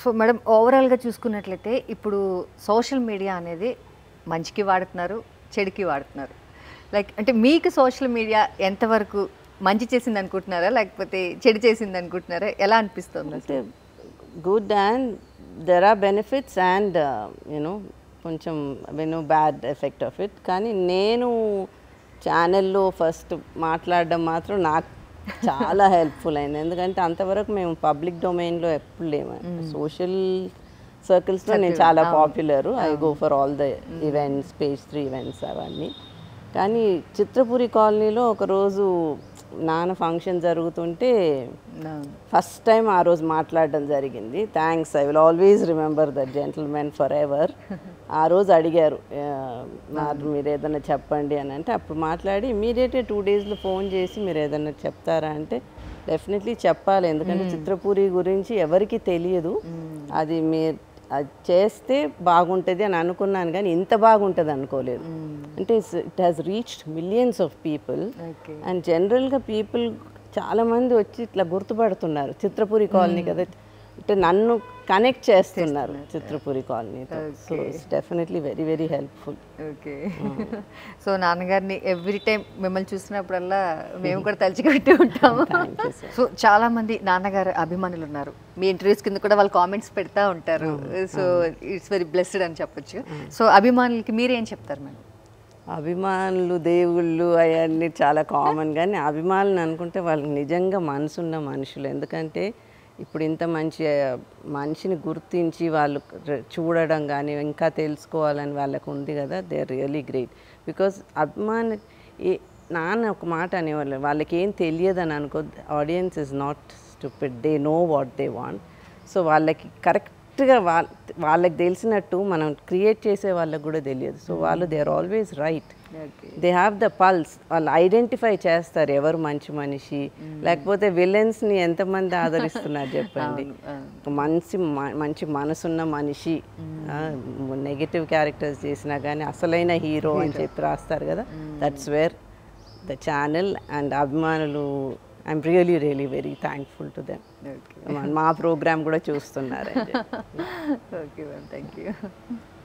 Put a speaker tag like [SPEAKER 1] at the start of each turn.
[SPEAKER 1] So madam ఓవరాల్గా చూసుకున్నట్లయితే ఇప్పుడు సోషల్ మీడియా అనేది మంచికి వాడుతున్నారు, చెడుకి వాడుతున్నారు. లైక్ అంటే మీకు సోషల్ మీడియా ఎంతవరకు మంచి చేసింది అనుకుంటున్నారా, లేకపోతే చెడు చేసింది అనుకుంటున్నారా? ఎలా అనిపిస్తుంది
[SPEAKER 2] అంటే
[SPEAKER 1] అసలు?
[SPEAKER 2] Good and there are benefits and you know కొంచెం బ్యాడ్ ఎఫెక్ట్ ఆఫ్ ఇట్. కానీ నేను ఛానల్లో ఫస్ట్ మాట్లాడడం మాత్రం నాకు చాలా హెల్ప్ఫుల్ అయింది. ఎందుకంటే అంతవరకు మేము పబ్లిక్ డొమైన్లో ఎప్పుడు లేము. సోషల్ సర్కిల్స్లో నేను చాలా popular. I go for all the events, page 3 events అవన్నీ. కానీ చిత్రపురి కాలనీలో ఒకరోజు నాన్న ఫంక్షన్ జరుగుతుంటే ఫస్ట్ టైం ఆ రోజు మాట్లాడడం జరిగింది. Thanks, I will always remember that gentlemen forever. ఆ రోజు అడిగారు మీరు ఏదైనా చెప్పండి అని. అంటే అప్పుడు మాట్లాడి ఇమీడియట్గా 2 డేస్లో ఫోన్ చేసి మీరు ఏదైనా చెప్తారా అంటే డెఫినెట్లీ చెప్పాలి. ఎందుకంటే చిత్రపురి గురించి ఎవరికి తెలియదు. అది మీరు అది చేస్తే బాగుంటుంది అని అనుకున్నాను, కానీ ఇంత బాగుంటుంది అనుకోలేదు. అంటే it has reached millions of people. And జనరల్గా పీపుల్ చాలామంది వచ్చి ఇట్లా గుర్తుపడుతున్నారు చిత్రపురి కాలనీ కదా, అంటే నన్ను కనెక్ట్ చేస్తున్నారు చిత్రపురి కాలనీతో. So it's definitely very very helpful.
[SPEAKER 1] Okay. So నాన్నగారిని ఎవ్రీ టైం మిమ్మల్ని చూసినప్పుడల్లా మేము కూడా తలుచుకుంటూ ఉంటాము. సో చాలా మంది నాన్నగారు అభిమానులు ఉన్నారు. మీ ఇంటర్వ్యూస్ కింద కూడా వాళ్ళు కామెంట్స్ పెడతా ఉంటారు. సో ఇట్స్ వెరీ బ్లెస్డ్ అని చెప్పొచ్చు. సో అభిమానులకి మీరేం చెప్తారు మేడం?
[SPEAKER 2] అభిమానులు దేవుళ్ళు అవన్నీ చాలా కామన్, కానీ అభిమానులు అనుకుంటే వాళ్ళకి నిజంగా మనసున్న మనుషులు. ఎందుకంటే ఇప్పుడు ఇంత మంచి మనిషిని గుర్తించి వాళ్ళు చూడడం కానీ ఇంకా తెలుసుకోవాలని వాళ్ళకు ఉంది కదా, they are really great. Because నాన్న ఒక మాట అనేవాళ్ళు, వాళ్ళకి ఏం తెలియదని అనుకో, audience is not stupid, they know what they want. So వాళ్ళకి కరెక్ట్గా వాళ్ళకి తెలిసినట్టు మనం క్రియేట్ చేసే వాళ్ళకి కూడా తెలియదు. సో వాళ్ళు they are always right. They have the pulse. వాళ్ళు ఐడెంటిఫై చేస్తారు ఎవరు మంచి మనిషి, లేకపోతే విలన్స్ని ఎంతమంది ఆదరిస్తున్నారు చెప్పండి. మంచి మనసున్న మనిషి, నెగిటివ్ క్యారెక్టర్స్ చేసినా కానీ అసలైన హీరో అని చెప్పి రాస్తారు కదా. That's where the channel and అభిమానులు, I'm really really very thankful to them. మా ప్రోగ్రామ్ కూడా చూస్తున్నారు.
[SPEAKER 1] Okay ma'am, thank you.